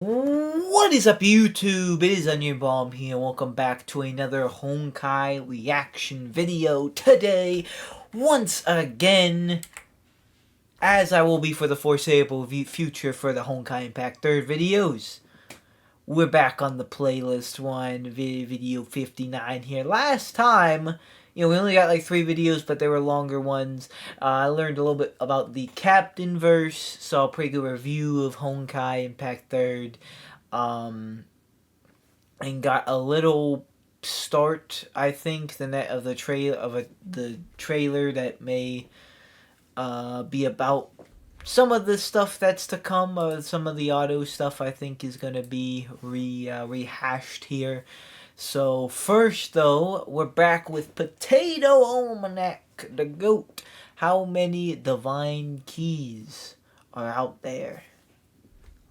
What is up, YouTube? It is Onion Bomb here. Welcome back to another Honkai reaction video today. Once again, as I will be for the foreseeable future for the Honkaiimpact 3rd videos. We're back on the playlist one, video 59 here. Last time, we only got like 3 videos, but they were longer ones. I learned a little bit about the Captain verse, saw a pretty good review of Honkaiimpact 3rd, and got a little start, I think, the trailer that may be about some of the stuff that's to come. Some of the Otto stuff I think is gonna be rehashed here. So first, though, we're back with Potato Almanac, the goat. How many divine keys are out there?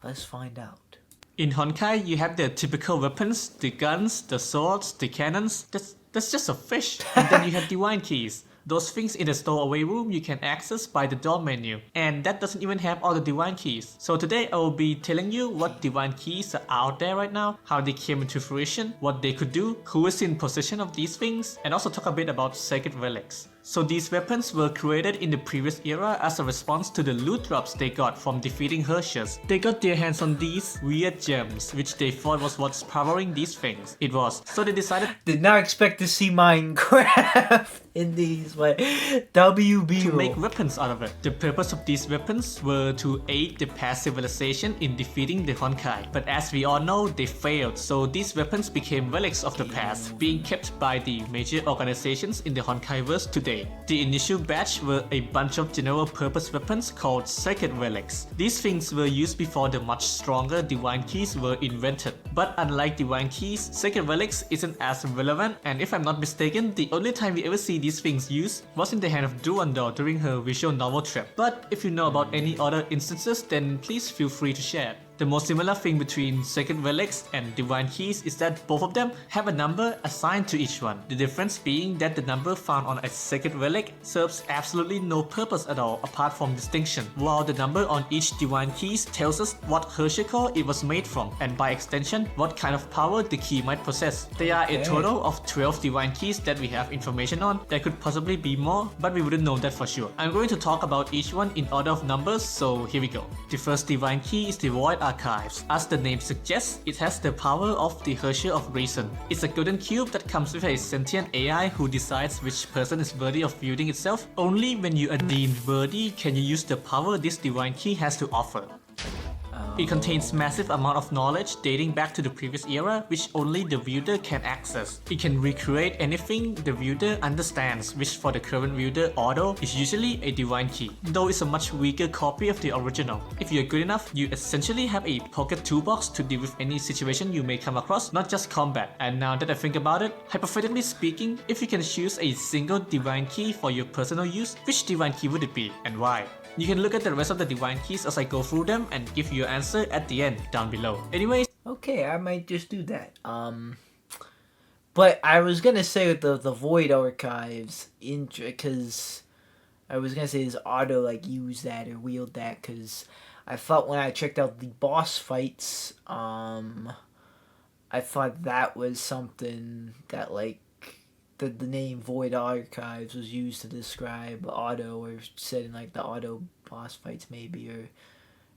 Let's find out. In Honkai, you have the typical weapons, the guns, the swords, the cannons. That's just a fish. And then you have divine keys. Those things in the stowaway room you can access by the door menu. And that doesn't even have all the divine keys. So today I will be telling you what divine keys are out there right now, how they came into fruition, what they could do, who is in possession of these things, and also talk a bit about sacred relics. So these weapons were created in the previous era as a response to the loot drops they got from defeating Hershers. They got their hands on these weird gems, which they thought was what's powering these things. It was. So they decided Did not expect to see Minecraft in these, but WB to make weapons out of it. The purpose of these weapons were to aid the past civilization in defeating the Honkai. But as we all know, they failed, so these weapons became relics of the past, being kept by the major organizations in the Honkaiverse today. The initial batch were a bunch of general purpose weapons called sacred relics. These things were used before the much stronger divine keys were invented. But unlike divine keys, sacred relics isn't as relevant, and if I'm not mistaken, the only time we ever see these things used was in the hand of Duandor during her visual novel trip. But if you know about any other instances, then please feel free to share. The most similar thing between sacred relics and divine keys is that both of them have a number assigned to each one. The difference being that the number found on a sacred relic serves absolutely no purpose at all apart from distinction, while the number on each divine keys tells us what Hershey core it was made from, and by extension, what kind of power the key might possess. There are a total of 12 divine keys that we have information on. There could possibly be more, but we wouldn't know that for sure. I'm going to talk about each one in order of numbers, so here we go. The first divine key is the Void Archives. As the name suggests, it has the power of the Herrscher of Reason. It's a golden cube that comes with a sentient AI who decides which person is worthy of wielding itself. Only when you are deemed worthy can you use the power this divine key has to offer. It contains massive amount of knowledge dating back to the previous era, which only the wielder can access. It can recreate anything the wielder understands, which for the current wielder Otto is usually a divine key, though it's a much weaker copy of the original. If you're good enough, you essentially have a pocket toolbox to deal with any situation you may come across, not just combat. And now that I think about it, hypothetically speaking, if you can choose a single divine key for your personal use, which divine key would it be and why? You can look at the rest of the divine keys as I go through them and give you your answer at the end down below. Anyways, okay, I might just do that. But I was gonna say with the Void Archives, because I was gonna say does Otto like use that or wield that? Because I thought when I checked out the boss fights, I thought that was something that like the name Void Archives was used to describe Otto, or said in like the Otto boss fights maybe, or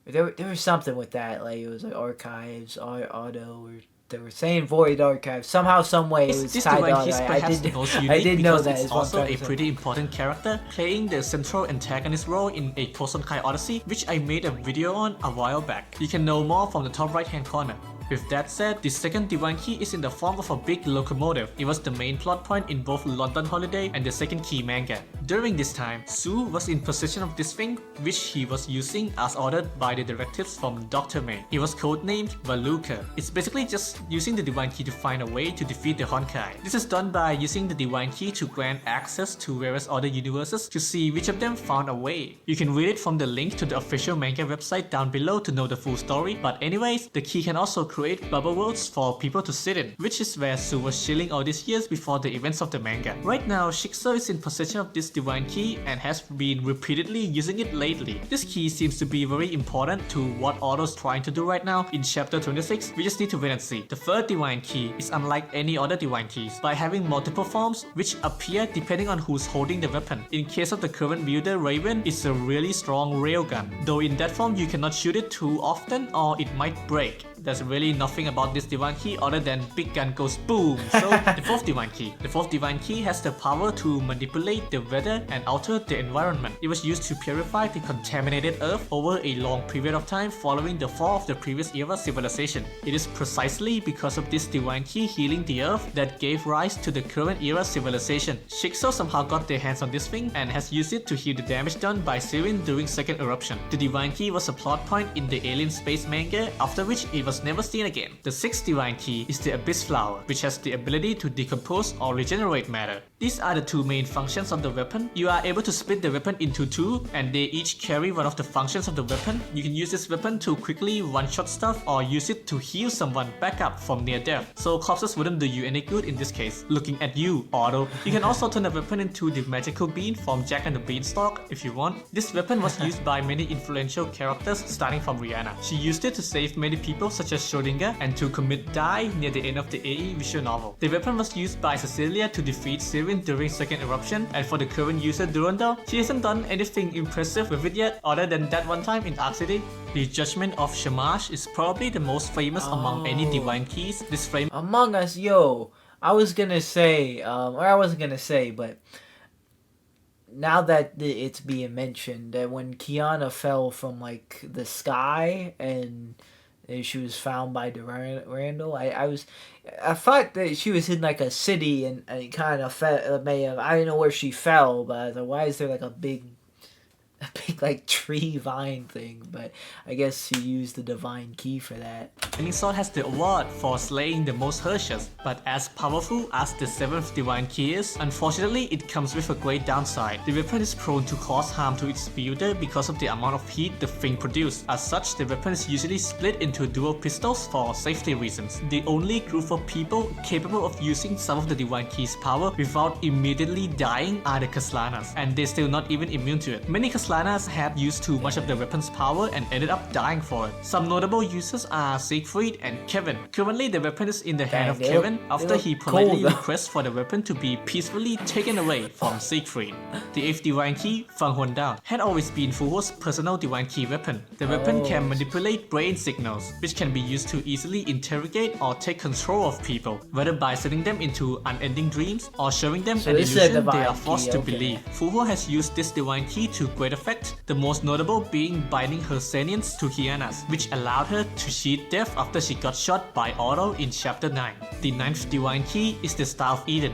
there was something with that, like it was like Archives, Otto, or they were saying Void Archives. Somehow, some way it was this tied divine on. key is perhaps the most unique I did know because that. it's also a pretty important character, playing the central antagonist role in a Honkai Odyssey, which I made a video on a while back. You can know more from the top right hand corner. With that said, the second divine key is in the form of a big locomotive. It was the main plot point in both London Holiday and the second key manga. During this time, Su was in possession of this thing, which he was using as ordered by the directives from Dr. May. It was codenamed Valuka. It's basically just using the divine key to find a way to defeat the Honkai. This is done by using the divine key to grant access to various other universes to see which of them found a way. You can read it from the link to the official manga website down below to know the full story, but anyways, the key can also create create bubble worlds for people to sit in, which is where Sue was chilling all these years before the events of the manga. Right now, Shikso is in possession of this divine key and has been repeatedly using it lately. This key seems to be very important to what Otto's trying to do right now in chapter 26. We just need to wait and see. The third divine key is unlike any other divine keys by having multiple forms which appear depending on who's holding the weapon. In case of the current wielder Raven, it's a really strong railgun, though in that form you cannot shoot it too often or it might break. There's really nothing about this divine key other than big gun goes boom. So the fourth divine key. The fourth divine key has the power to manipulate the weather and alter the environment. It was used to purify the contaminated earth over a long period of time following the fall of the previous era civilization. It is precisely because of this divine key healing the earth that gave rise to the current era civilization. Shikso somehow got their hands on this thing and has used it to heal the damage done by Sirin during second eruption. The divine key was a plot point in the Alien Space manga, after which it was never seen again. The sixth divine key is the Abyss Flower, which has the ability to decompose or regenerate matter. These are the two main functions of the weapon. You are able to split the weapon into two, and they each carry one of the functions of the weapon. You can use this weapon to quickly one-shot stuff or use it to heal someone back up from near death. So corpses wouldn't do you any good in this case. Looking at you, Otto. You can also turn the weapon into the magical bean from Jack and the Beanstalk if you want. This weapon was used by many influential characters starting from Rihanna. She used it to save many people such as Schrödinger and to commit die near the end of the AE visual novel. The weapon was used by Cecilia to defeat Sirin during second eruption, and for the current user Durandal, she hasn't done anything impressive with it yet other than that one time in Arc City. The Judgment of Shamash is probably the most famous among any divine keys. This frame Among Us, yo, I was gonna say, or I wasn't gonna say, but now that it's being mentioned, that when Kiana fell from like the sky and she was found by Randall, I thought that she was in like a city and it kind of may have, I don't know where she fell, but I was like, why is there like a big like tree vine thing? But I guess she used the divine key for that. Flaming Sword has the award for slaying the most Hershas, but as powerful as the 7th divine key is, unfortunately it comes with a great downside. The weapon is prone to cause harm to its wielder because of the amount of heat the thing produces. As such, the weapon is usually split into dual pistols for safety reasons. The only group of people capable of using some of the divine key's power without immediately dying are the Kaslanas, and they're still not even immune to it. Many Kaslanas have used too much of the weapon's power and ended up dying for it. Some notable users are Siegfried and Kevin. Currently, the weapon is in the hand of Kevin after he politely requests for the weapon to be peacefully taken away from Siegfried. The 8th divine key, Fang Huan Down, had always been Fu Huo's personal divine key weapon. The weapon can manipulate brain signals, which can be used to easily interrogate or take control of people, whether by sending them into unending dreams or showing them an illusion they are forced to believe. Fu Huo has used this divine key to great effect, the most notable being binding her sentience to Kiana's, which allowed her to cheat death after she got shot by Otto in chapter 9. The 9th divine key is the Star of Eden.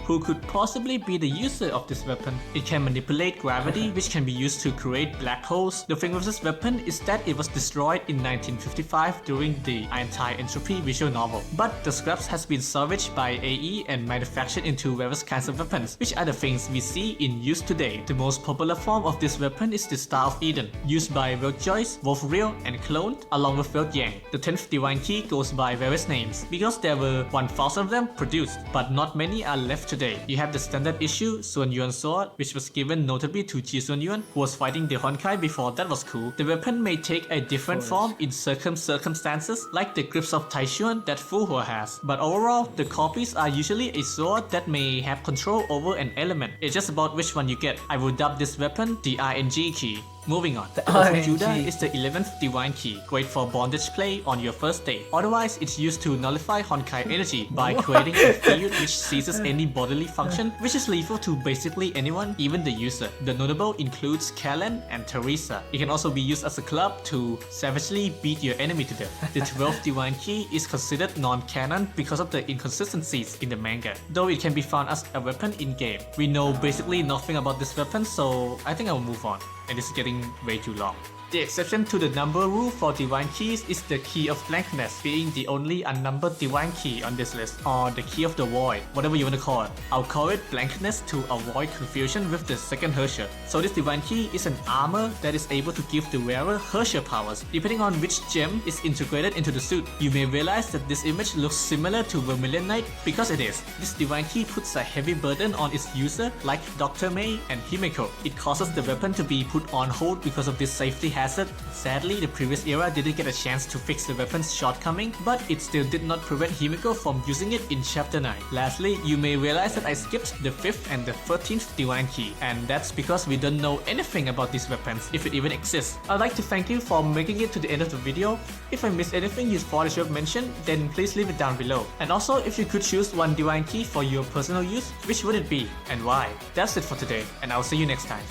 Who could possibly be the user of this weapon? It can manipulate gravity, which can be used to create black holes. The thing with this weapon is that it was destroyed in 1955 during the anti-entropy visual novel. But the scraps has been salvaged by AE and manufactured into various kinds of weapons, which are the things we see in use today. The most popular form of this weapon is the Star of Eden, used by Workjoyce, Wolfreal, and Cloned, along with Yang. The 10th divine key goes by various names, because there were 1,000 of them produced, but not many are left today. You have the standard issue Sun Yuan sword, which was given notably to Ji Sun Yuan, who was fighting the Honkai before that was cool. The weapon may take a different form in circumstances, like the grips of Taishuan that Fu Huo has. But overall, the copies are usually a sword that may have control over an element. It's just about which one you get. I will dub this weapon the RNG key. Moving on, the Book of Judah is the 11th divine key, great for bondage play on your first date. Otherwise, it's used to nullify Honkai energy by creating a field which seizes any bodily function, which is lethal to basically anyone, even the user. The notable includes Kalen and Teresa. It can also be used as a club to savagely beat your enemy to death. The 12th divine key is considered non-canon because of the inconsistencies in the manga, though it can be found as a weapon in-game. We know basically nothing about this weapon, so I think I will move on. And this is getting way too long. The exception to the number rule for divine keys is the key of blankness, being the only unnumbered divine key on this list, or the key of the void, whatever you want to call it. I'll call it blankness to avoid confusion with the second Herrscher. So this divine key is an armor that is able to give the wearer Herrscher powers, depending on which gem is integrated into the suit. You may realize that this image looks similar to Vermilion Knight because it is. This divine key puts a heavy burden on its user, like Dr. May and Himiko. It causes the weapon to be put on hold because of this safety hazard. Sadly, the previous era didn't get a chance to fix the weapon's shortcoming, but it still did not prevent Himiko from using it in Chapter 9. Lastly, you may realize that I skipped the 5th and the 13th divine key, and that's because we don't know anything about these weapons, if it even exists. I'd like to thank you for making it to the end of the video. If I missed anything you thought I should have mentioned, then please leave it down below. And also, if you could choose one divine key for your personal use, which would it be and why? That's it for today, and I'll see you next time.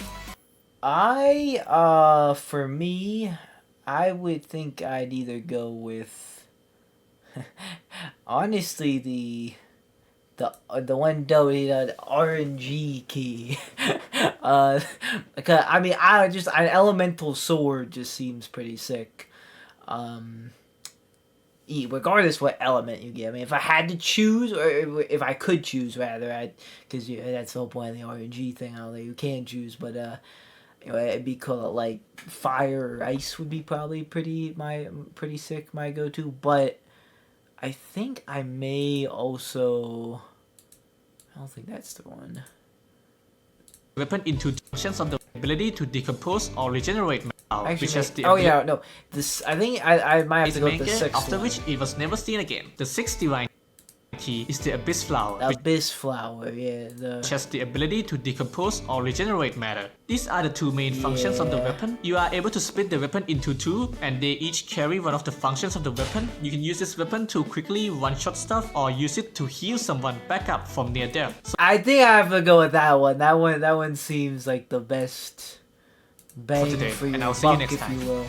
For me, I would think I'd either go with, honestly, the one donated RNG key. I mean, an elemental sword just seems pretty sick. Regardless what element you get. I mean, if I had to choose, or if I could choose rather, because that's the whole point of the RNG thing. I don't know, you can choose, but it'd be cool. Like fire or ice would be probably pretty sick. My go-to, but I think I may also. I don't think that's the one. Weapon into functions of the ability to decompose or regenerate metal, which has the this I think I might have to go with the 6th after one. which it was never seen again. The 6th divine key is the Abyss Flower, which has the ability to decompose or regenerate matter. These are the two main functions of the weapon. You are able to split the weapon into two, and they each carry one of the functions of the weapon. You can use this weapon to quickly one-shot stuff, or use it to heal someone back up from near death. So I think I have to go with that one. That one seems like the best bang for your and I'll buck, see you next if time. you will.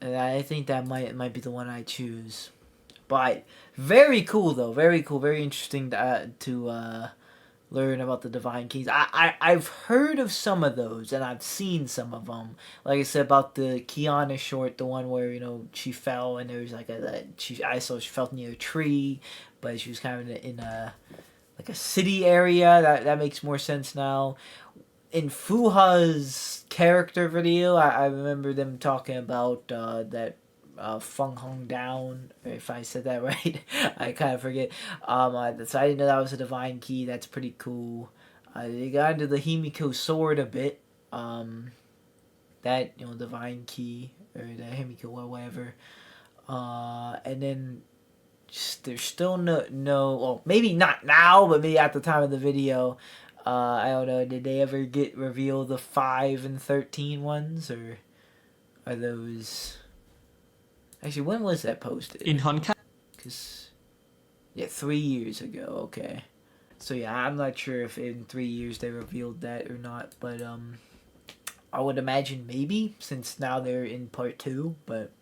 And I think that might be the one I choose. But very cool though, very cool, very interesting to learn about the divine keys. I've heard of some of those, and I've seen some of them. Like I said about the Kiana short, the one where she fell and there was like she fell near a tree, but she was kind of in a like a city area. That makes more sense now. In Fuha's character video, I remember them talking about that. Feng Hong Down, if I said that right. I kind of forget. So I didn't know that was a divine key. That's pretty cool. They got into the Himiko sword a bit. That divine key or the Himiko or whatever. And then there's still no. Well, maybe not now, but maybe at the time of the video. I don't know. Did they ever reveal the 5 and 13 ones, or are those? Actually, when was that posted? in Honkai, 3 years ago. Okay, so yeah, I'm not sure if in 3 years they revealed that or not, but I would imagine maybe, since now they're in part 2. But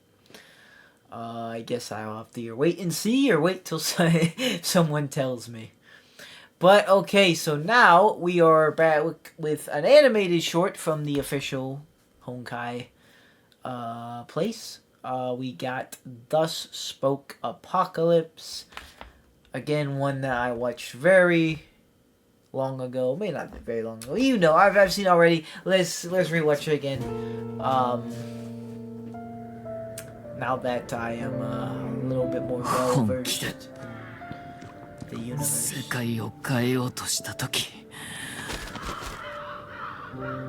I guess I'll have to either wait and see or wait till someone tells me. But okay, so now we are back with an animated short from the official Honkai place. We got Thus Spoke Apocalypse. Again, one that I watched very long ago. Maybe not very long ago. I've seen already. Let's rewatch it again. Now that I am a little bit more well versed in the universe. 世界を変えようとした時、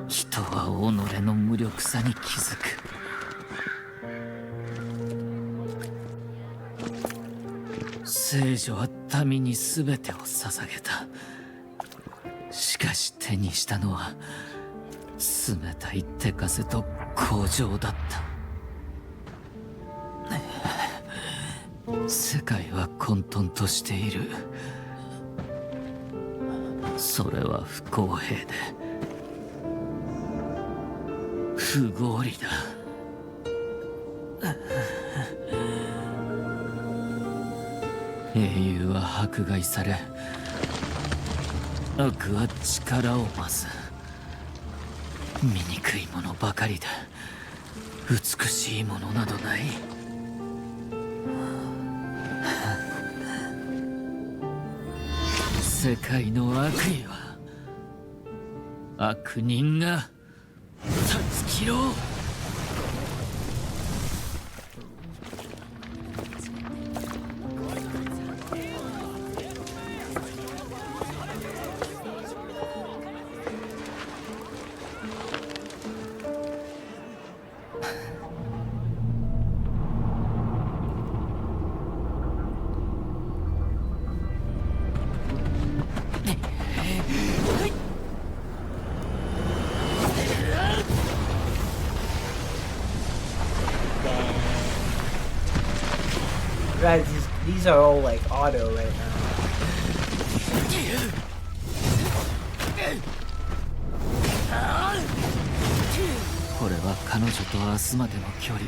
人は己の無力さに気づく。聖女は民に全てを捧げた。しかし手にしたのは冷たい手風と工場だった。世界は混沌としている。それは不公平で不合理だ。英雄は迫害され、悪は力を増す。醜いものばかりだ。美しいものなどない。世界の悪意は悪人が断ち切ろう。Guys, these are all like Otto right now. これは彼女と明日までの距離、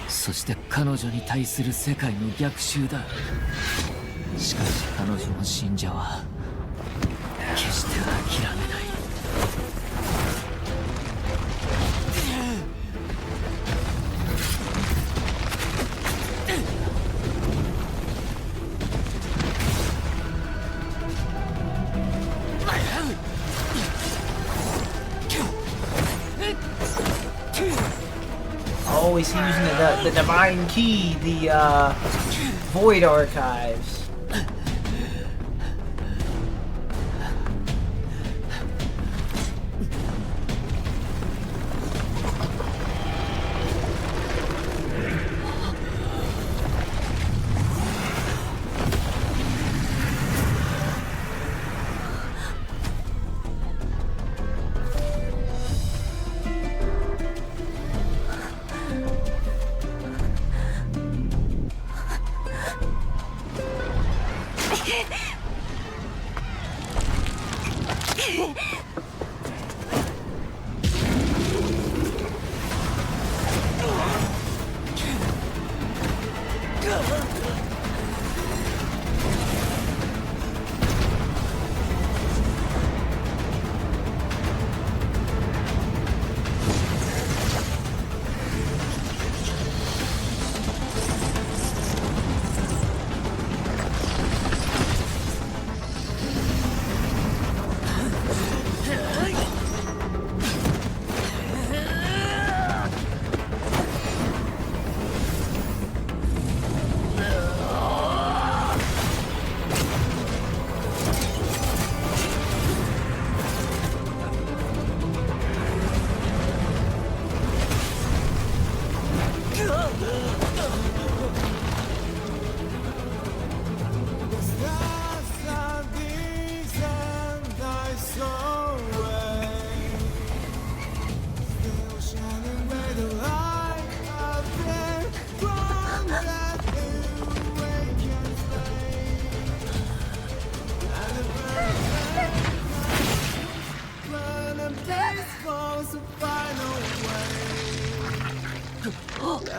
そして彼女に対する世界の逆襲だ。しかし彼女の信者は決して諦めない。Oh, he's using the divine key, the void archives.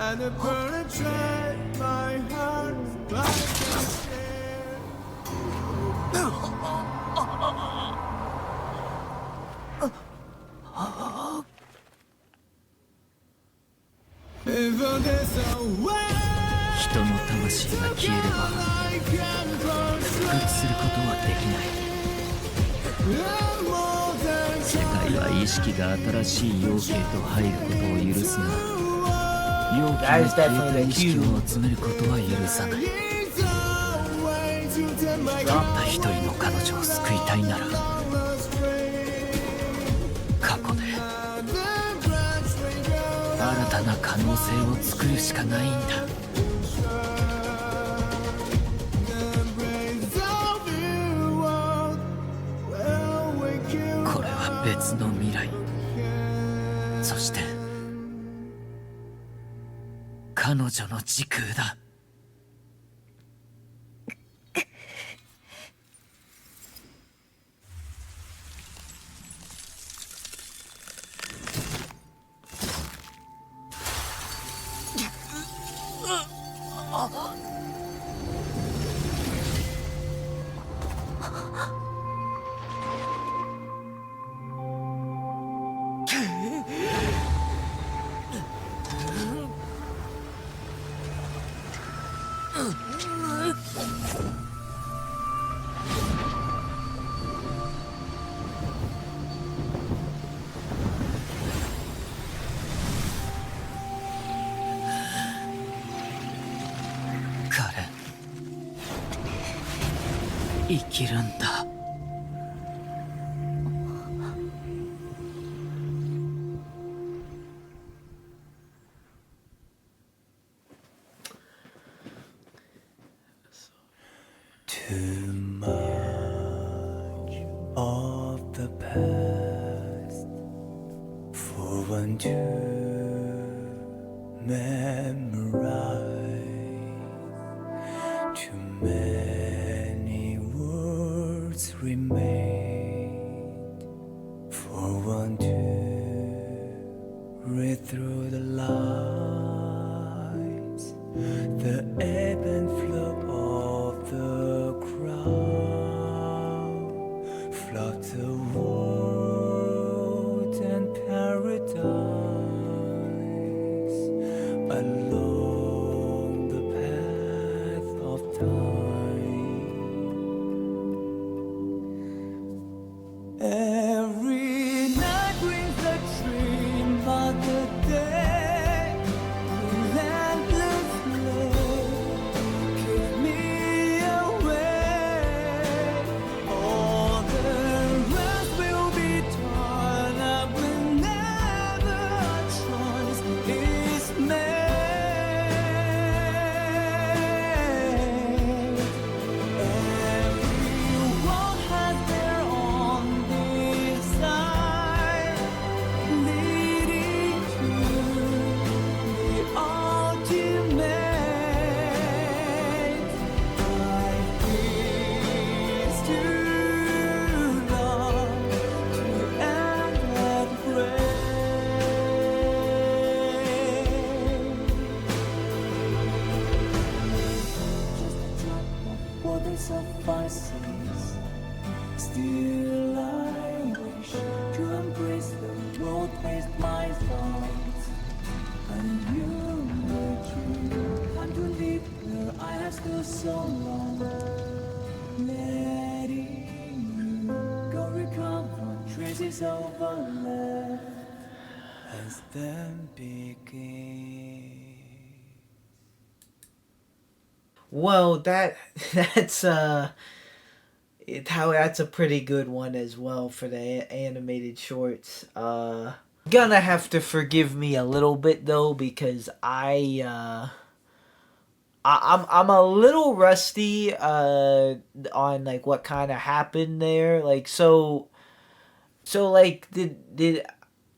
And it penetrate my heart like a spear. If there's a way, 人の魂が消えれば I can 復活することはできない。 control more than 世界は意識が新しい陽形と入ることを許すが、陽気の消えた意識を集めることは許さない。たった一人の彼女を救いたいなら、過去で新たな可能性を作るしかないんだ。これは別の未来、そして彼女の時空だ。彼生きるんだ。Too much of the past for one to memorize. Too many words remain for one to read through the lines. The ebb and flow of the crowd flood the world and paradise along the path of time. Every night brings a dream, but the day relentlessly keep me awake. All the rest will be torn up whenever a choice is made. Everyone has their own desire, leading to the ultimate. Life is too long to end that way. Just a drop of water suffices. Still I wish to embrace the road past my thoughts. And you were true. Time to leave where I have stood so long. Letting you go, recover traces of our love as then begin. Well, that's that's a pretty good one as well for the animated shorts. Gonna have to forgive me a little bit though, because I'm a little rusty on like what kind of happened there. Like so like did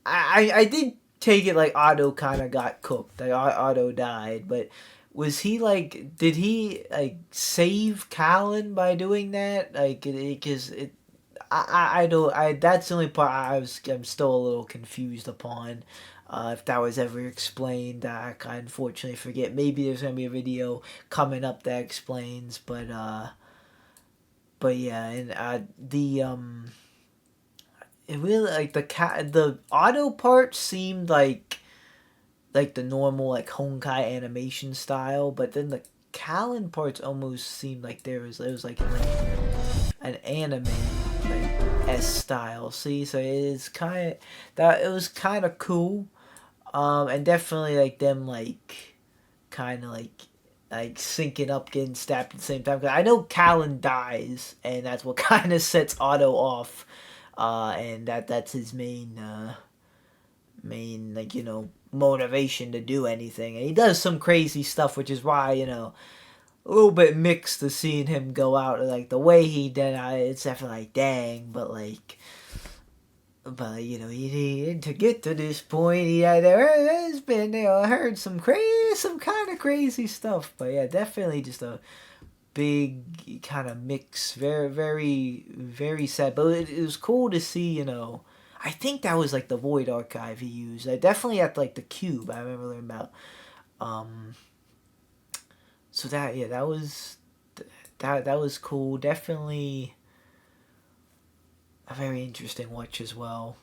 I did take it like Otto kind of got cooked. Like Otto died, but was he like, did he like save Callan by doing that? Like, because I don't, that's the only part I'm still a little confused upon. If that was ever explained, I unfortunately forget. Maybe there's gonna be a video coming up that explains, but yeah, and it really like the auto part seemed like the normal like Honkai animation style, but then the Callan parts almost seemed like it was like an anime like S style. See, so it's kind of that it was kind of cool, and definitely like them like kind of like syncing up, getting stabbed at the same time. 'Cause I know Callan dies, and that's what kind of sets Otto off, and that's his main like motivation to do anything. And he does some crazy stuff, which is why a little bit mixed to seeing him go out like the way he did. It's definitely like dang, but he to get to this point, there's been heard some kind of crazy stuff. But yeah, definitely just a big kind of mix, very very very sad. But it was cool to see. I think that was like the Void Archive he used. I definitely at like the Cube. I remember learning about. So that was cool. Definitely a very interesting watch as well.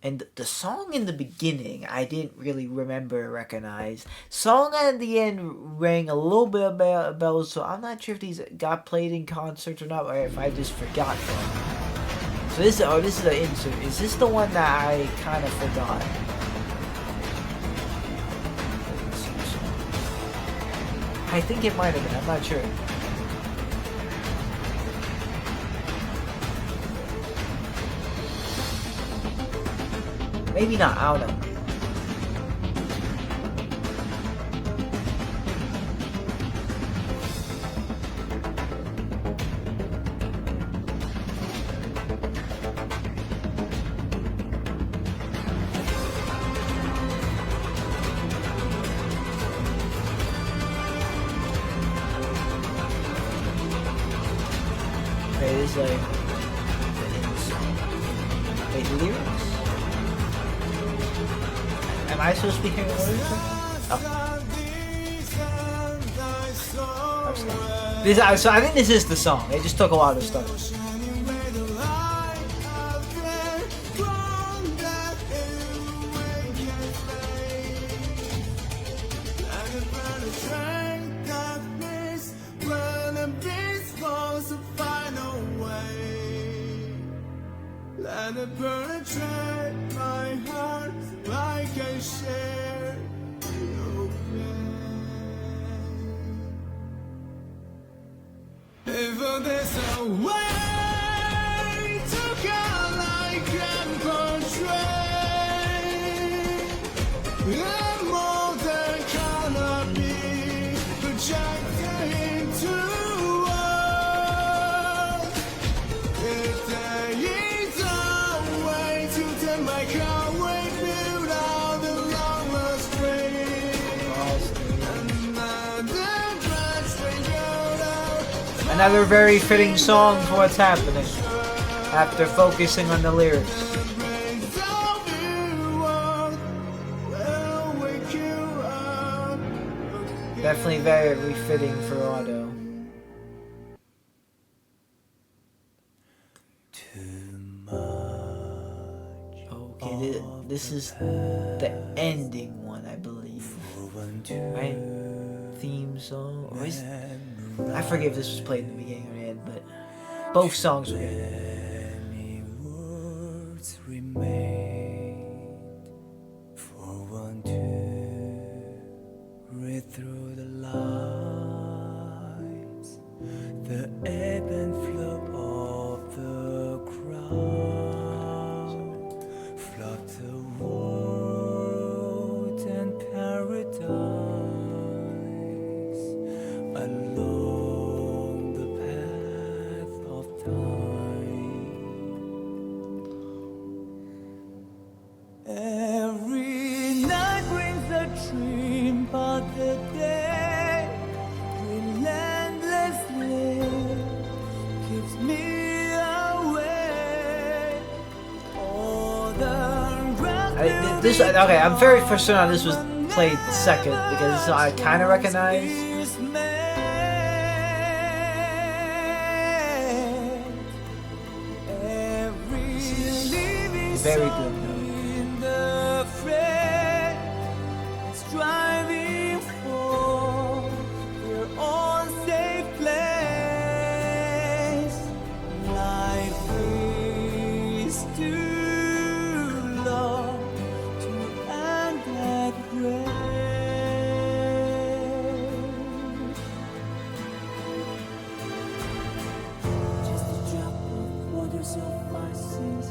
And the song in the beginning, I didn't really remember or recognize. Song at the end rang a little bit of bells, so I'm not sure if these got played in concerts or not, or if I just forgot them. So this is the insert. Is this the one that I kind of forgot? I think it might have been. I'm not sure. Maybe not, I don't know. Okay, this is like... Wait, the lyrics? Am I supposed to be hearing the lyrics? Oh. So I think this is the song. They just took a lot of stuff. Let it penetrate my heart like I share your pain. If there's a way to go like I'm portrayed, I'm more than gonna be projected into world. If there is a way to turn my car way build out the long lost train. Another very fitting song for what's happening after focusing on the lyrics. Definitely very fitting for Otto. Okay, this is the ending one, I believe. Right? Theme song? Or is, I forget if this was played in the beginning or the end, but both songs were good. Many words remain for one to read through the lines, the ebb and flow of the crowd, flood the world and paradise along the path of time. Every night brings a dream, but the day relentlessly keeps me awake. All the Okay, I'm very certain this was played second because I kind of recognize. Very good. Striving for their own safe place. Life is too long to end at grave. Just a drop of water suffices.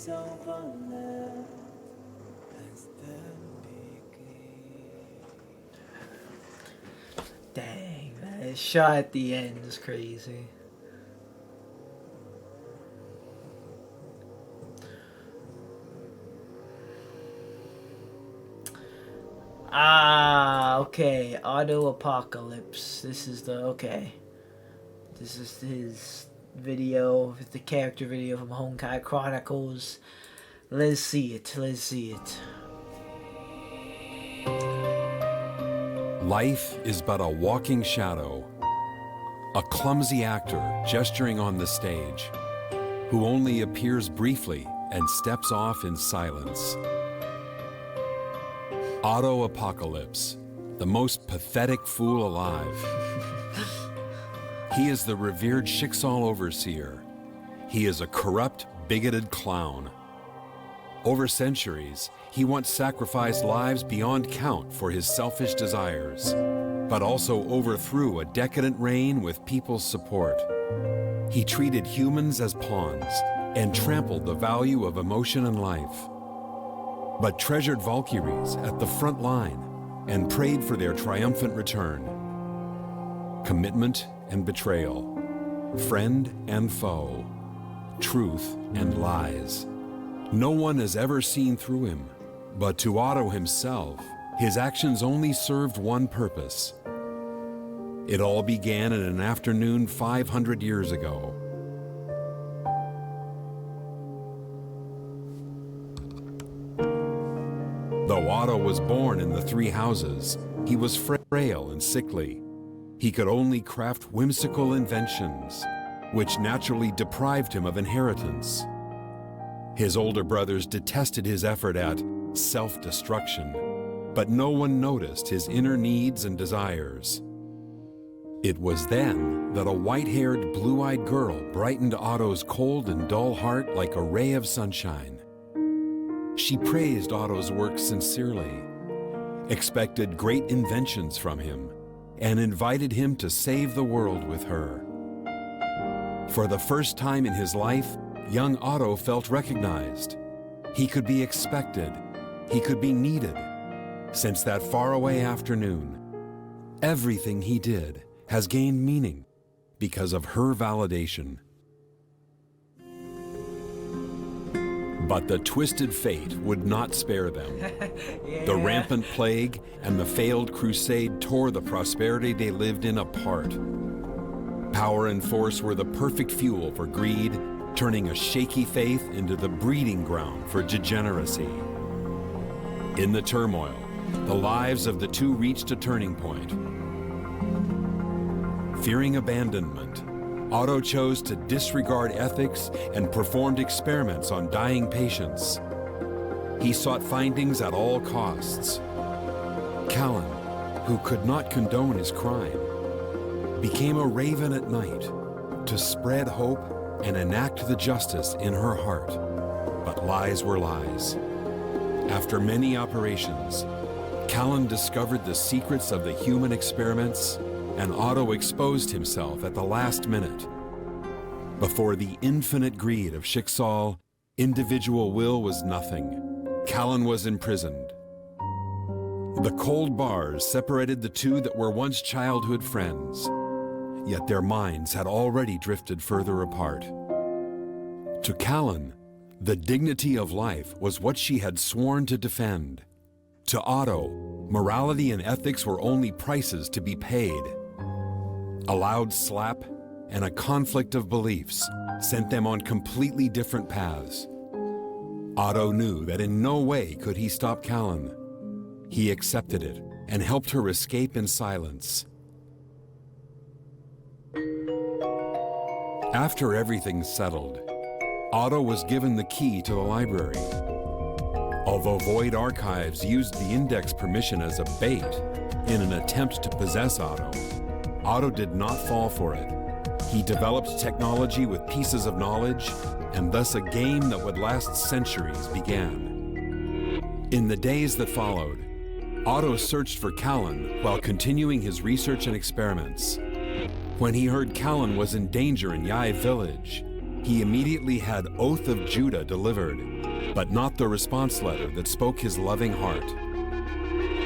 is overlapped as the beginning. Dang, that shot at the end is crazy. Ah, okay. Otto Apocalypse. This is the okay. This is his video, the character video from Honkai Chronicles. Let's see it. Let's see it. Life is but a walking shadow, a clumsy actor gesturing on the stage, who only appears briefly and steps off in silence. Otto Apocalypse, the most pathetic fool alive. He is the revered Schicksal overseer. He is a corrupt, bigoted clown. Over centuries, he once sacrificed lives beyond count for his selfish desires, but also overthrew a decadent reign with people's support. He treated humans as pawns and trampled the value of emotion and life, but treasured Valkyries at the front line and prayed for their triumphant return. Commitment and betrayal, friend and foe, truth and lies. No one has ever seen through him, but to Otto himself, his actions only served one purpose. It all began in an afternoon 500 years ago. Though Otto was born in the Three Houses, he was frail and sickly. He could only craft whimsical inventions, which naturally deprived him of inheritance. His older brothers detested his effort at self-destruction, but no one noticed his inner needs and desires. It was then that a white-haired, blue-eyed girl brightened Otto's cold and dull heart like a ray of sunshine. She praised Otto's work sincerely, expected great inventions from him, and invited him to save the world with her. For the first time in his life, young Otto felt recognized. He could be expected. He could be needed. Since that faraway afternoon, everything he did has gained meaning because of her validation. But the twisted fate would not spare them. The rampant plague and the failed crusade tore the prosperity they lived in apart. Power and force were the perfect fuel for greed, turning a shaky faith into the breeding ground for degeneracy. In the turmoil, the lives of the two reached a turning point. Fearing abandonment, Otto chose to disregard ethics and performed experiments on dying patients. He sought findings at all costs. Callan, who could not condone his crime, became a raven at night to spread hope and enact the justice in her heart. But lies were lies. After many operations, Callan discovered the secrets of the human experiments, and Otto exposed himself at the last minute. Before the infinite greed of Schicksal, individual will was nothing. Callan was imprisoned. The cold bars separated the two that were once childhood friends, yet their minds had already drifted further apart. To Callan, the dignity of life was what she had sworn to defend. To Otto, morality and ethics were only prices to be paid. A loud slap and a conflict of beliefs sent them on completely different paths. Otto knew that in no way could he stop Callan. He accepted it and helped her escape in silence. After everything settled, Otto was given the key to the library. Although Void Archives used the index permission as a bait in an attempt to possess Otto, Otto did not fall for it. He developed technology with pieces of knowledge, and thus a game that would last centuries began. In the days that followed, Otto searched for Callan while continuing his research and experiments. When he heard Callan was in danger in Yai village, He immediately had Oath of Judah delivered, but not the response letter that spoke his loving heart.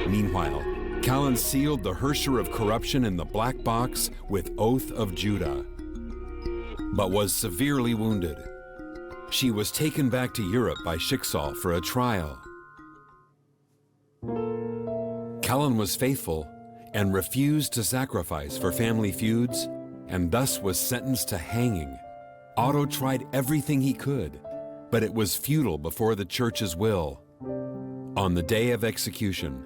Meanwhile, Callan sealed the Hersher of corruption in the black box with Oath of Judah, but was severely wounded. She was taken back to Europe by Schicksal for a trial. Callan was faithful and refused to sacrifice for family feuds, and thus was sentenced to hanging. Otto tried everything he could, but it was futile before the church's will. On the day of execution,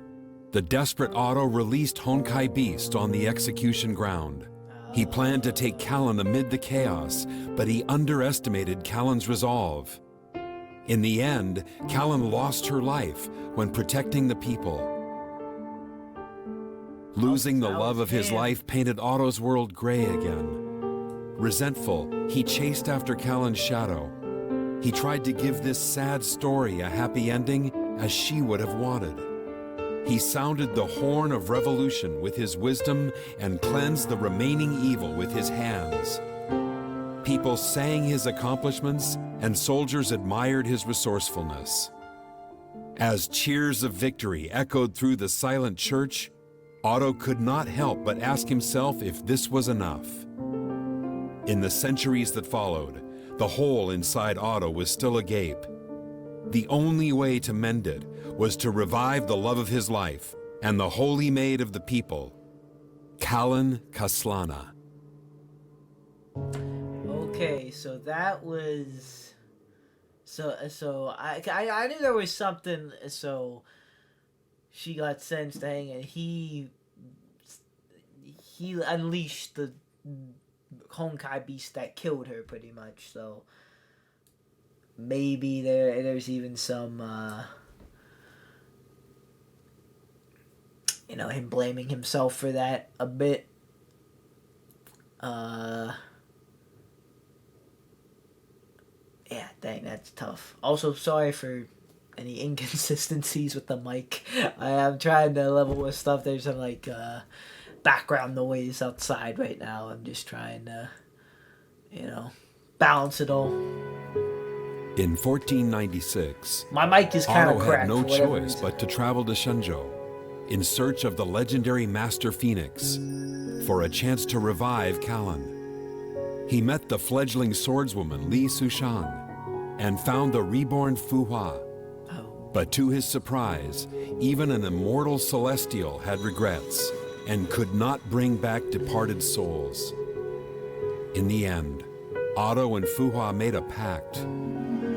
the desperate Otto released Honkai Beast on the execution ground. He planned to take Callan amid the chaos, but he underestimated Callan's resolve. In the end, Callan lost her life when protecting the people. Losing the love of his life painted Otto's world gray again. Resentful, he chased after Callan's shadow. He tried to give this sad story a happy ending as she would have wanted. He sounded the horn of revolution with his wisdom and cleansed the remaining evil with his hands. People sang his accomplishments and soldiers admired his resourcefulness. As cheers of victory echoed through the silent church, Otto could not help but ask himself if this was enough. In the centuries that followed, the hole inside Otto was still agape. The only way to mend it was to revive the love of his life and the holy maid of the people, Callan Kaslana. Okay, so that was so I knew there was something. So she got sentenced to hang, and he unleashed the Honkai beast that killed her, pretty much. So maybe there's even some him blaming himself for that a bit. Yeah, dang, that's tough. Also, sorry for any inconsistencies with the mic. I am trying to level with stuff. There's some background noise outside right now. I'm just trying to, balance it all. In 1496, My mic is kind of Otto cracked. had no for whatever choice reason. but to travel to Shenzhou in search of the legendary Master Phoenix for a chance to revive Callan. He met the fledgling swordswoman Li Sushang and found the reborn Fu Hua. But to his surprise, even an immortal celestial had regrets and could not bring back departed souls. In the end, Otto and Fu Hua made a pact.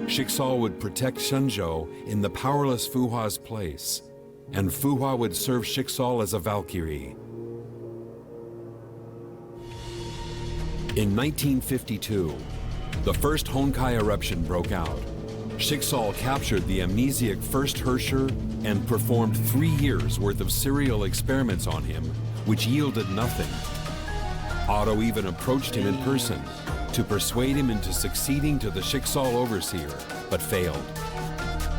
Schicksal would protect Shenzhou in the powerless Fu Hua's place, and Fu Hua would serve Schicksal as a Valkyrie. In 1952, the first Honkai eruption broke out. Schicksal captured the amnesiac first Hersher and performed 3 years' worth of serial experiments on him, which yielded nothing. Otto even approached him in person to persuade him into succeeding to the Schicksal overseer, but failed.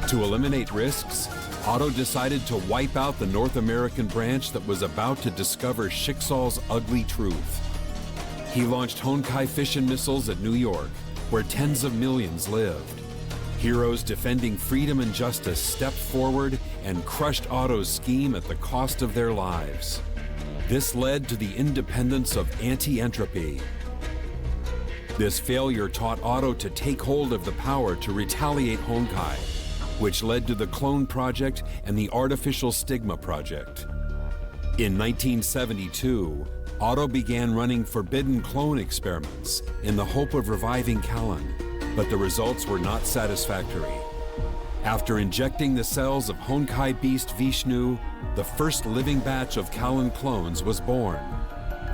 To eliminate risks, Otto decided to wipe out the North American branch that was about to discover Schicksal's ugly truth. He launched Honkai fission missiles at New York, where tens of millions lived. Heroes defending freedom and justice stepped forward and crushed Otto's scheme at the cost of their lives. This led to the independence of anti-entropy. This failure taught Otto to take hold of the power to retaliate Honkai, which led to the Clone Project and the Artificial Stigma Project. In 1972, Otto began running forbidden clone experiments in the hope of reviving Callan, but the results were not satisfactory. After injecting the cells of Honkai Beast Vishnu, the first living batch of Callan clones was born.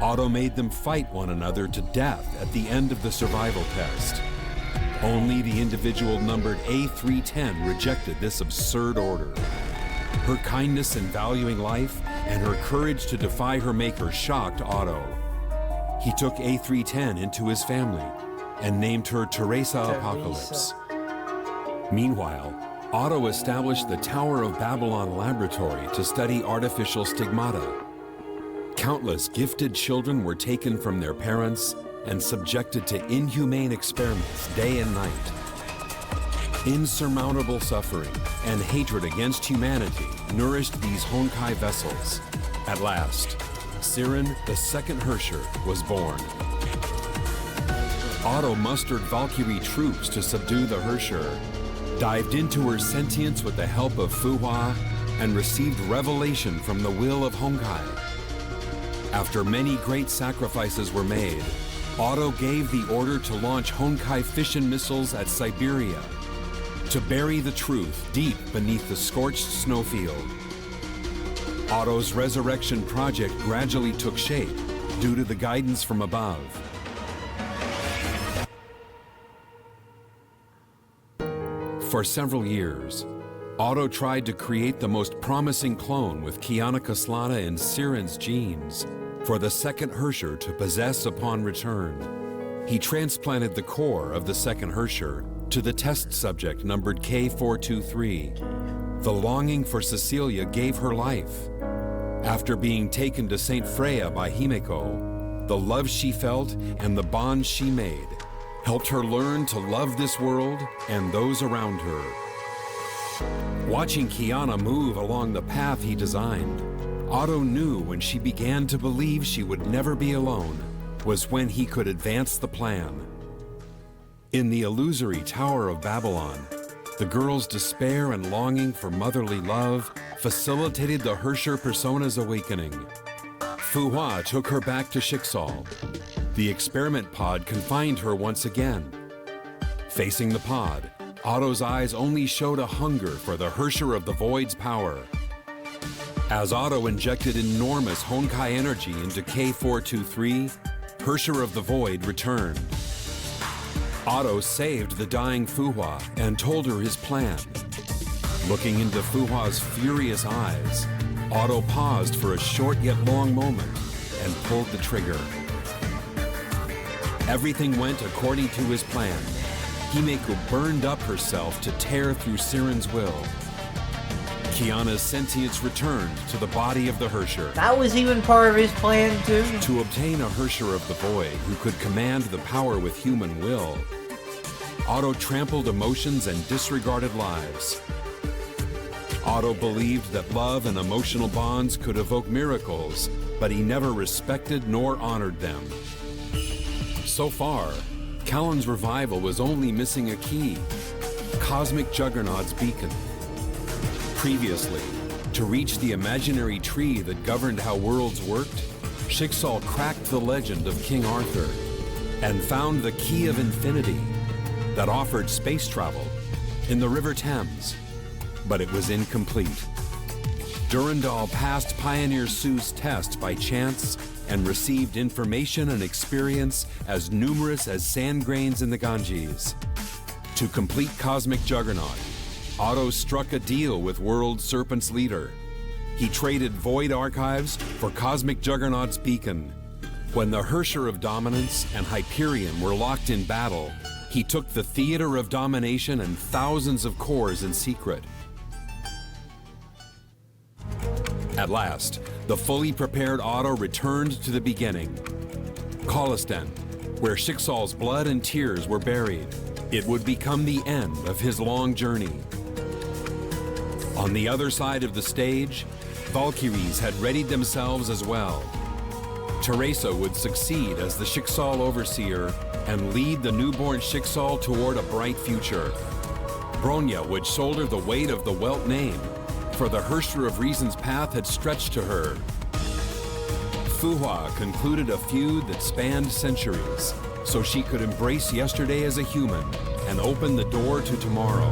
Otto made them fight one another to death at the end of the survival test. Only the individual numbered A310 rejected this absurd order. Her kindness in valuing life and her courage to defy her maker shocked Otto. He took A310 into his family and named her Teresa Apocalypse. Meanwhile, Otto established the Tower of Babylon laboratory to study artificial stigmata. Countless gifted children were taken from their parents and subjected to inhumane experiments day and night. Insurmountable suffering and hatred against humanity nourished these Honkai vessels. At last, Siren, the second Herrscher, was born. Otto mustered Valkyrie troops to subdue the Herrscher, dived into her sentience with the help of Fuhua, and received revelation from the will of Honkai. After many great sacrifices were made, Otto gave the order to launch Honkai fission missiles at Siberia, to bury the truth deep beneath the scorched snowfield. Otto's resurrection project gradually took shape due to the guidance from above. For several years, Otto tried to create the most promising clone with Kiana Kaslana and Siren's genes for the second Herrscher to possess upon return. He transplanted the core of the second Herrscher to the test subject numbered K423. The longing for Cecilia gave her life. After being taken to St. Freya by Himeko, the love she felt and the bonds she made helped her learn to love this world and those around her. Watching Kiana move along the path he designed, Otto knew when she began to believe she would never be alone was when he could advance the plan. In the illusory Tower of Babylon, the girl's despair and longing for motherly love facilitated the Herrscher persona's awakening. Fuhua took her back to Schicksal. The experiment pod confined her once again. Facing the pod, Otto's eyes only showed a hunger for the Herrscher of the Void's power. As Otto injected enormous Honkai energy into K423, Herrscher of the Void returned. Otto saved the dying Fuhua and told her his plan. Looking into Fuhua's furious eyes, Otto paused for a short yet long moment and pulled the trigger. Everything went according to his plan. Himeko burned up herself to tear through Siren's will. Kiana's sentience returned to the body of the Herrscher. That was even part of his plan, too. To obtain a Herrscher of the Void who could command the power with human will, Otto trampled emotions and disregarded lives. Otto believed that love and emotional bonds could evoke miracles, but he never respected nor honored them. So far, Callan's revival was only missing a key: Cosmic Juggernaut's beacon. Previously, to reach the imaginary tree that governed how worlds worked, Schicksal cracked the legend of King Arthur and found the key of infinity that offered space travel in the River Thames, but it was incomplete. Durandal passed Pioneer Sue's test by chance and received information and experience as numerous as sand grains in the Ganges. To complete Cosmic Juggernaut, Otto struck a deal with World Serpent's leader. He traded Void Archives for Cosmic Juggernaut's beacon. When the Herrscher of Dominance and Hyperion were locked in battle, he took the Theater of Domination and thousands of cores in secret. At last, the fully prepared Otto returned to the beginning. Kolisten, where Schicksal's blood and tears were buried. It would become the end of his long journey. On the other side of the stage, Valkyries had readied themselves as well. Teresa would succeed as the Schicksal Overseer and lead the newborn Schicksal toward a bright future. Bronya would shoulder the weight of the Welt name, for the Herrscher of Reason's path had stretched to her. Fuhua concluded a feud that spanned centuries, so she could embrace yesterday as a human and open the door to tomorrow.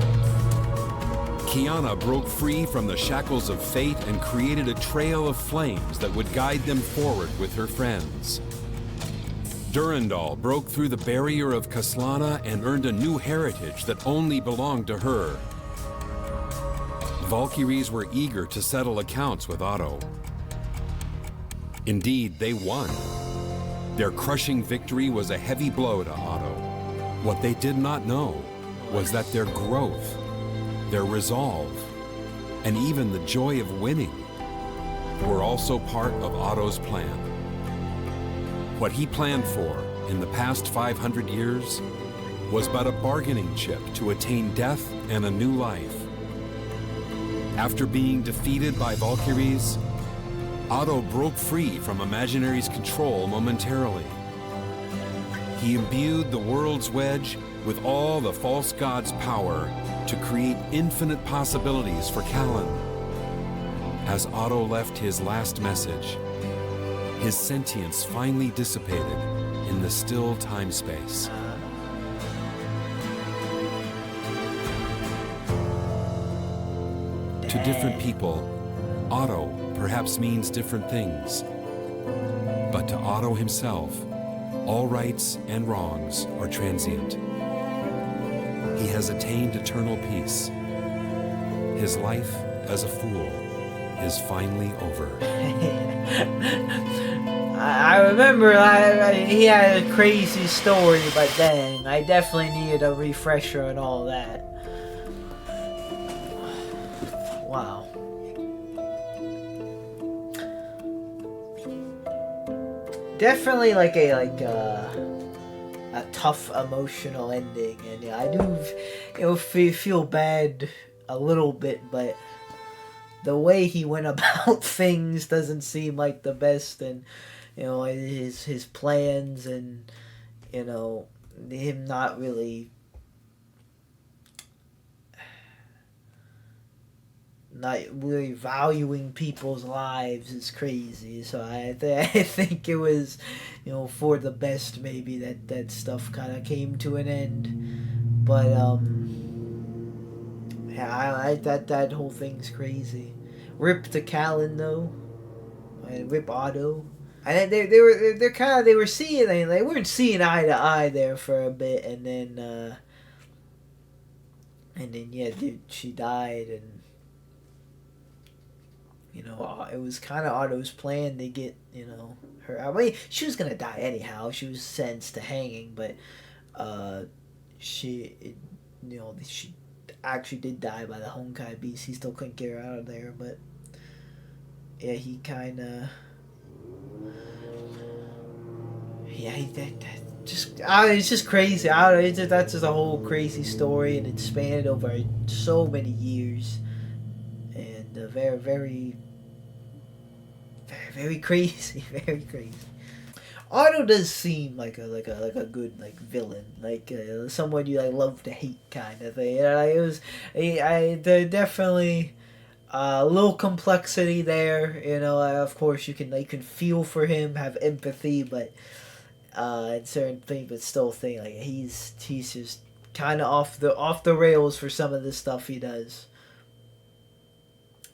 Kiana broke free from the shackles of fate and created a trail of flames that would guide them forward with her friends. Durandal broke through the barrier of Kaslana and earned a new heritage that only belonged to her. Valkyries were eager to settle accounts with Otto. Indeed, they won. Their crushing victory was a heavy blow to Otto. What they did not know was that their growth, their resolve, and even the joy of winning were also part of Otto's plan. What he planned for in the past 500 years was but a bargaining chip to attain death and a new life. After being defeated by Valkyries, Otto broke free from Imaginary's control momentarily. He imbued the world's wedge with all the false god's power to create infinite possibilities for Callan. As Otto left his last message, his sentience finally dissipated in the still time-space. To different people, Otto perhaps means different things. But to Otto himself, all rights and wrongs are transient. He has attained eternal peace. His life as a fool is finally over. I remember he had a crazy story, but dang, I definitely needed a refresher and all that. Wow. Definitely like a tough emotional ending, and yeah, I do feel bad a little bit, but the way he went about things doesn't seem like the best, and his plans, and him not really valuing people's lives is crazy. So I think it was, for the best maybe that stuff kind of came to an end. But yeah, that whole thing's crazy. Rip to Callan though, and rip Otto. And they were seeing, they weren't seeing eye to eye there for a bit, and then yeah, dude, she died, and it was kind of Otto's plan to get, her. I mean, she was gonna die anyhow. She was sentenced to hanging, but she actually did die by the Honkai beast. He still couldn't get her out of there, but yeah, he kind of, yeah, it's just crazy. That's just a whole crazy story, and it spanned over so many years, and very, very, very, very crazy, very crazy. Otto does seem like a good villain, someone you love to hate kind of thing. It was, there definitely a little complexity there. Of course you can feel for him, have empathy, but in certain things, but still think he's just kind of off the rails for some of the stuff he does.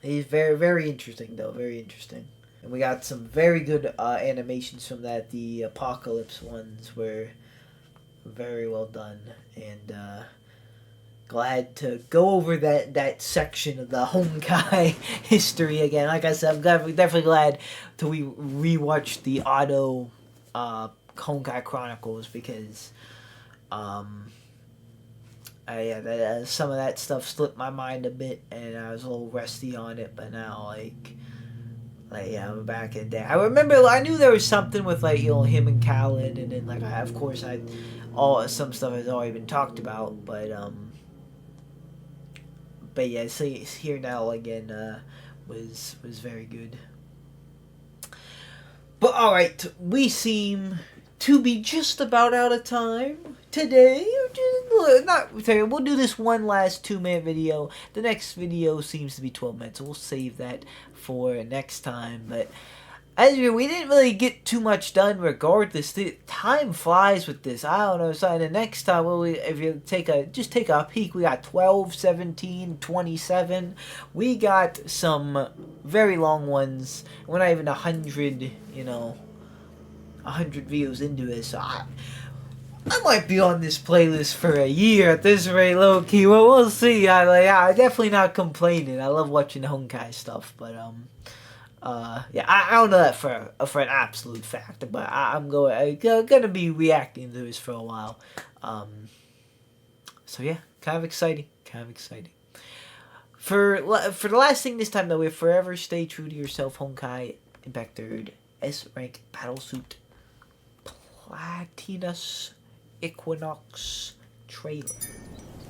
He's very, very interesting though, very interesting. And we got some very good animations from that. The Apocalypse ones were very well done, and glad to go over that section of the Honkai history again. Like I said, I'm definitely glad to rewatch the Otto Honkai Chronicles, because some of that stuff slipped my mind a bit, and I was a little rusty on it. But now, yeah, I'm back in there. I remember, I knew there was something with him and Callan, and then some stuff has already been talked about, but yeah, see here now again was very good. But alright, we seem to be just about out of time today. We'll do this one last 2-minute video. The next video seems to be 12 minutes, so we'll save that for next time. But as we didn't really get too much done regardless. The time flies with this. I don't know. So the next time, if you take a peek, we got 12, 17, 27. We got some very long ones. We're not even 100, 100 videos into this. So I might be on this playlist for a year at this rate, low key. Well, we'll see. I'm definitely not complaining. I love watching Honkai stuff, but yeah, I don't know that for an absolute fact, but I'm gonna be reacting to this for a while. So yeah, kind of exciting. For the last thing this time though, we forever stay true to yourself, Honkai Impact 3rd S rank battlesuit Platinus Equinox trailer.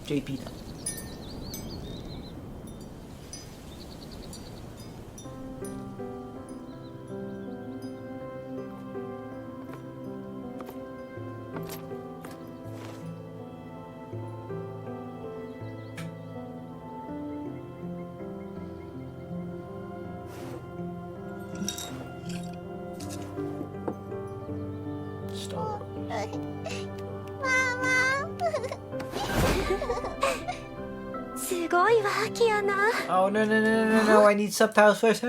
JP done. Star. すごいわキアナ Oh no no no no no! I need subtitles first.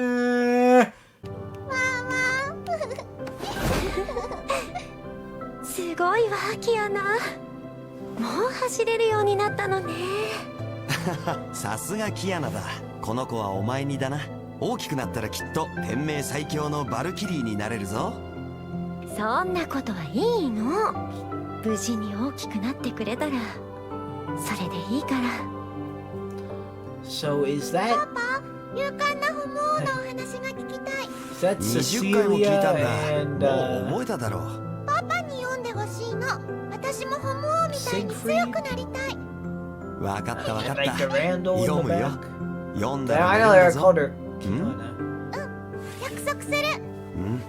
すごいわキアナもう走れるようになったのねさすがキアナだ。この子はお前にだな。大きくなったらきっと天命最強のバルキリーになれるぞ。そんなことはいいの無事に大きくなってくれたらそれでいいから So is that 勇敢なホモ王のお話が聞きたい is that 20回も聞いたん Cecilia and だ。もう覚えただろう。パパに読んでほしいの私もホモ王みたいに強くなりたいわかったわかっ like た。 Durandal in 読 the むよ。 back? 読んだ Yeah, ら I 寝 know るん they だ called ぞ。 her. ん Kiana. 約束するうん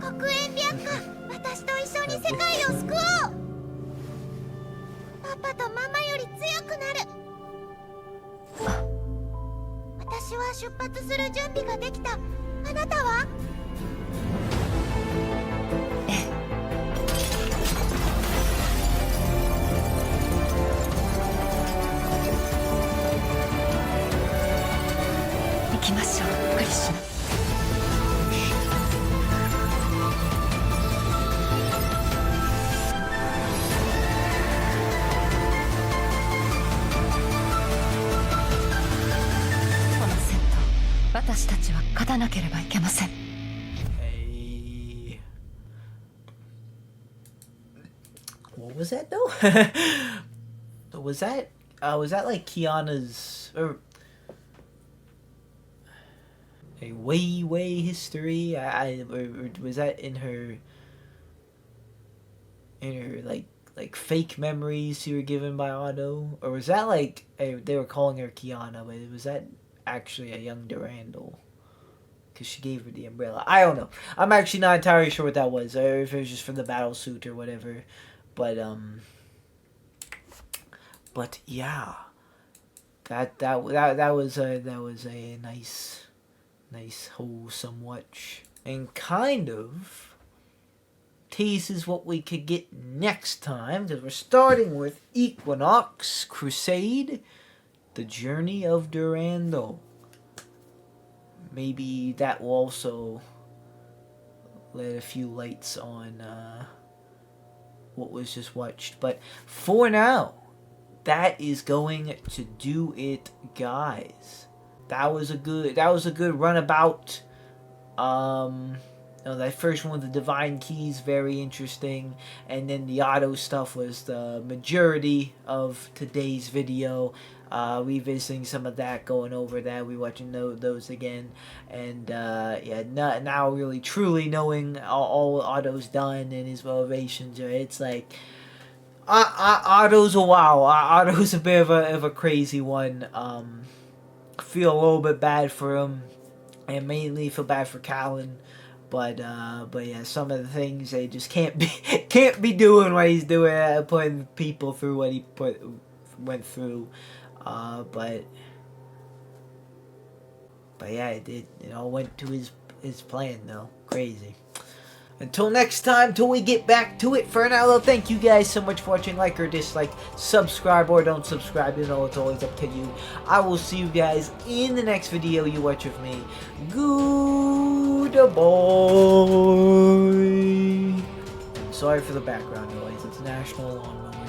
黒煙白化私と一緒に世界を救おうパパとママより強くなる私は出発する準備ができたあなたは行きましょうクリシュナこの戦闘私たちは勝たなければいけません Hey. What was that though? Was that like Kiana's or a way history? Or was that in her like fake memories you were given by Otto, or was that like they were calling her Kiana, but was that actually a young Durandal? Because she gave her the umbrella. I don't know. I'm actually not entirely sure what that was, or if it was just from the battle suit or whatever. But yeah, that was a nice wholesome watch, and kind of teases what we could get next time, because we're starting with Equinox Crusade, the Journey of Durandal. Maybe that will also let a few lights on what was just watched. But for now, that is going to do it, guys. That was a good runabout. That first one with the Divine Keys, very interesting. And then the Otto stuff was the majority of today's video. Revisiting some of that, going over that, rewatching those again. And yeah, now really truly knowing all Otto's done and his motivations. It's like, Otto's a wow. Otto's a bit of a crazy one. Feel a little bit bad for him. And mainly feel bad for Callan. But yeah, some of the things they just can't be doing what he's doing, putting people through what he went through. But yeah, it all went to his plan though. Crazy. Until next time, till we get back to it. For now, though, thank you guys so much for watching. Like or dislike, subscribe or don't subscribe. You know, it's always up to you. I will see you guys in the next video you watch with me. Goodbye. Sorry for the background noise. It's National Lawn Mowing